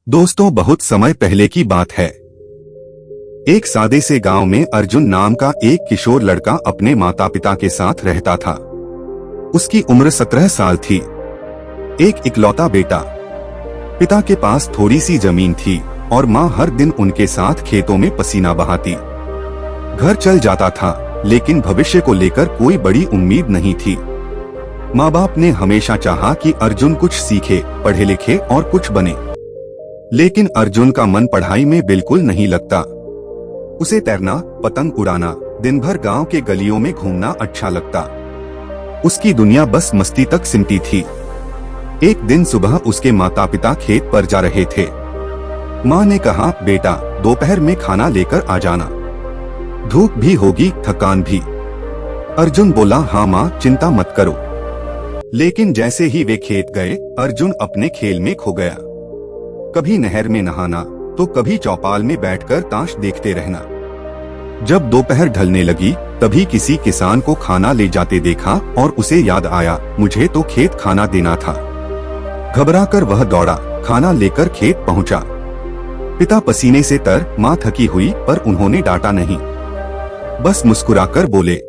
दोस्तों, बहुत समय पहले की बात है। एक सादे से गांव में अर्जुन नाम का एक किशोर लड़का अपने माता पिता के साथ रहता था। उसकी उम्र 17 साल थी। एक इकलौता बेटा। पिता के पास थोड़ी सी जमीन थी और माँ हर दिन उनके साथ खेतों में पसीना बहाती। घर चल जाता था, लेकिन भविष्य को लेकर कोई बड़ी उम्मीद नहीं थी। माँ बाप ने हमेशा चाहा कि अर्जुन कुछ सीखे, पढ़े लिखे और कुछ बने। लेकिन अर्जुन का मन पढ़ाई में बिल्कुल नहीं लगता। उसे तैरना, पतंग उड़ाना, दिन भर गांव के गलियों में घूमना अच्छा लगता। उसकी दुनिया बस मस्ती तक सिमटी थी। एक दिन सुबह उसके माता पिता खेत पर जा रहे थे। माँ ने कहा, बेटा दोपहर में खाना लेकर आ जाना। धूप भी होगी, थकान भी। अर्जुन बोला, हाँ माँ, चिंता मत करो। लेकिन जैसे ही वे खेत गए, अर्जुन अपने खेल में खो गया। कभी नहर में नहाना तो कभी चौपाल में बैठकर ताश देखते रहना। जब दोपहर ढलने लगी, तभी किसी किसान को खाना ले जाते देखा और उसे याद आया, मुझे तो खेत खाना देना था। घबराकर वह दौड़ा, खाना लेकर खेत पहुंचा। पिता पसीने से तर, माँ थकी हुई, पर उन्होंने डांटा नहीं। बस मुस्कुराकर बोले,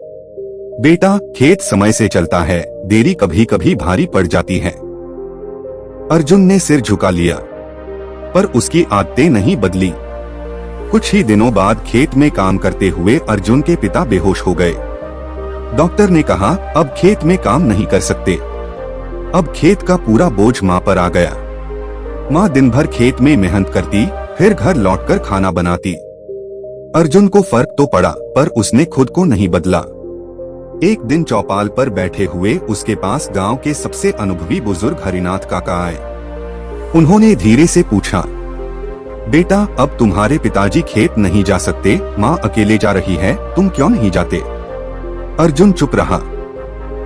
बेटा खेत समय से चलता है, देरी कभी कभी भारी पड़ जाती है। अर्जुन ने सिर झुका लिया, पर उसकी आदतें नहीं बदली। कुछ ही दिनों बाद खेत में काम करते हुए अर्जुन के पिता बेहोश हो गए। डॉक्टर ने कहा, अब खेत में काम नहीं कर सकते। अब खेत का पूरा बोझ माँ पर आ गया। माँ दिन भर खेत में मेहनत करती, फिर घर लौटकर खाना बनाती। अर्जुन को फर्क तो पड़ा, पर उसने खुद को नहीं बदला। एक दिन चौपाल पर बैठे हुए उसके पास गांव के सबसे अनुभवी बुजुर्ग हरिनाथ काका आए। उन्होंने धीरे से पूछा, बेटा अब तुम्हारे पिताजी खेत नहीं जा सकते, माँ अकेले जा रही है, तुम क्यों नहीं जाते? अर्जुन चुप रहा।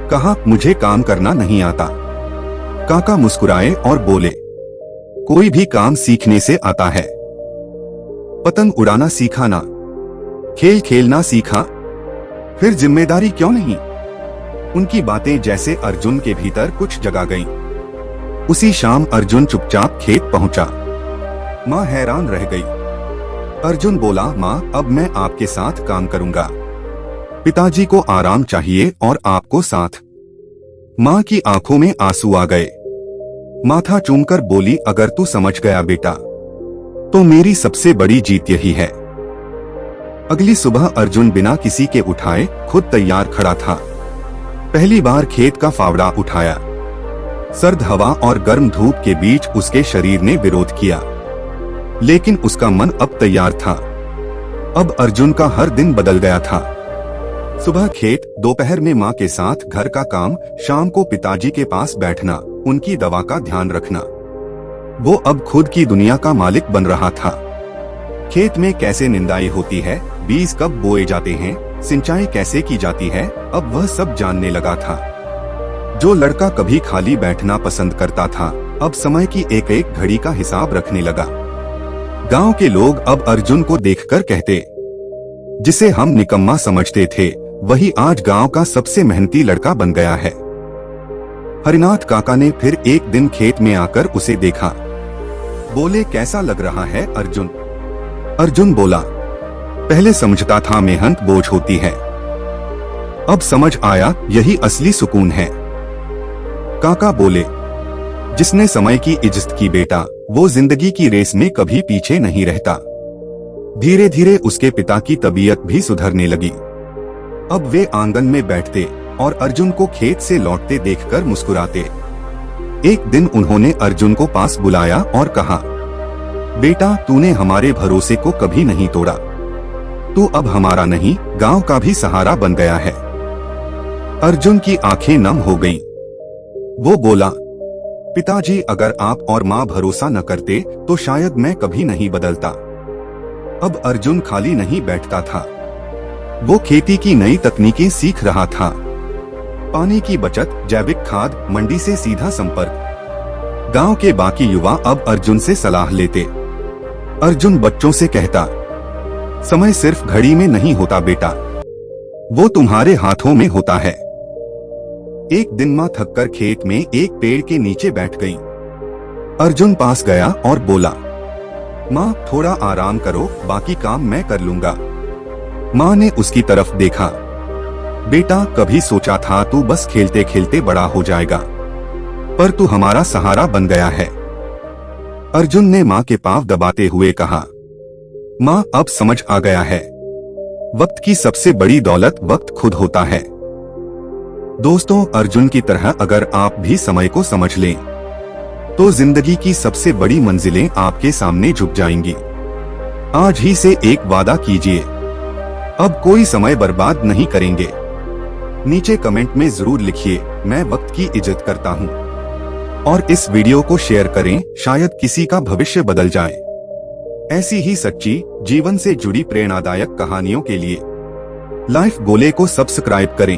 कहा, मुझे काम करना नहीं आता। काका मुस्कुराए और बोले, कोई भी काम सीखने से आता है। पतंग उड़ाना सीखा ना, खेल खेलना सीखा, फिर जिम्मेदारी क्यों नहीं? उनकी बातें जैसे अर्जुन के भीतर कुछ जगा गईं। उसी शाम अर्जुन चुपचाप खेत पहुंचा। माँ हैरान रह गई। अर्जुन बोला, माँ अब मैं आपके साथ काम करूंगा। पिताजी को आराम चाहिए और आपको साथ। माँ की आंखों में आंसू आ गए। माथा चूमकर बोली, अगर तू समझ गया बेटा, तो मेरी सबसे बड़ी जीत यही है। अगली सुबह अर्जुन बिना किसी के उठाए खुद तैयार खड़ा था। पहली बार खेत का फावड़ा उठाया। सर्द हवा और गर्म धूप के बीच उसके शरीर ने विरोध किया, लेकिन उसका मन अब तैयार था। अब अर्जुन का हर दिन बदल गया था। सुबह खेत, दोपहर में माँ के साथ घर का काम, शाम को पिताजी के पास बैठना, उनकी दवा का ध्यान रखना। वो अब खुद की दुनिया का मालिक बन रहा था। खेत में कैसे निंदाई होती है, बीज कब बोए जाते हैं, सिंचाई कैसे की जाती है, अब वह सब जानने लगा था। जो लड़का कभी खाली बैठना पसंद करता था, अब समय की एक एक घड़ी का हिसाब रखने लगा। गांव के लोग अब अर्जुन को देखकर कहते, जिसे हम निकम्मा समझते थे, वही आज गांव का सबसे मेहनती लड़का बन गया है। हरिनाथ काका ने फिर एक दिन खेत में आकर उसे देखा। बोले, कैसा लग रहा है अर्जुन? अर्जुन बोला, पहले समझता था मेहनत बोझ होती है, अब समझ आया यही असली सुकून है। काका बोले, जिसने समय की इज्जत की बेटा, वो जिंदगी की रेस में कभी पीछे नहीं रहता। धीरे धीरे उसके पिता की तबीयत भी सुधरने लगी। अब वे आंगन में बैठते और अर्जुन को खेत से लौटते देखकर मुस्कुराते। एक दिन उन्होंने अर्जुन को पास बुलाया और कहा, बेटा तूने हमारे भरोसे को कभी नहीं तोड़ा। तू अब हमारा नहीं, गांव का भी सहारा बन गया है। अर्जुन की आंखें नम हो गईं। वो बोला, पिताजी अगर आप और माँ भरोसा न करते तो शायद मैं कभी नहीं बदलता। अब अर्जुन खाली नहीं बैठता था। वो खेती की नई तकनीकें सीख रहा था। पानी की बचत, जैविक खाद, मंडी से सीधा संपर्क। गांव के बाकी युवा अब अर्जुन से सलाह लेते। अर्जुन बच्चों से कहता, समय सिर्फ घड़ी में नहीं होता बेटा, वो तुम्हारे हाथों में होता है। एक दिन माँ थककर खेत में एक पेड़ के नीचे बैठ गई। अर्जुन पास गया और बोला, माँ थोड़ा आराम करो, बाकी काम मैं कर लूंगा। माँ ने उसकी तरफ देखा। बेटा, कभी सोचा था तू बस खेलते खेलते बड़ा हो जाएगा, पर तू हमारा सहारा बन गया है। अर्जुन ने माँ के पांव दबाते हुए कहा। माँ, अब समझ आ गया है, वक्त की सबसे बड़ी दौलत वक्त खुद होता है। दोस्तों, अर्जुन की तरह अगर आप भी समय को समझ लें तो जिंदगी की सबसे बड़ी मंजिलें आपके सामने झुक जाएंगी। आज ही से एक वादा कीजिए, अब कोई समय बर्बाद नहीं करेंगे। नीचे कमेंट में जरूर लिखिए, मैं वक्त की इज्जत करता हूँ। और इस वीडियो को शेयर करें, शायद किसी का भविष्य बदल जाए। ऐसी ही सच्ची, जीवन से जुड़ी प्रेरणादायक कहानियों के लिए लाइफ गोले को सब्सक्राइब करें।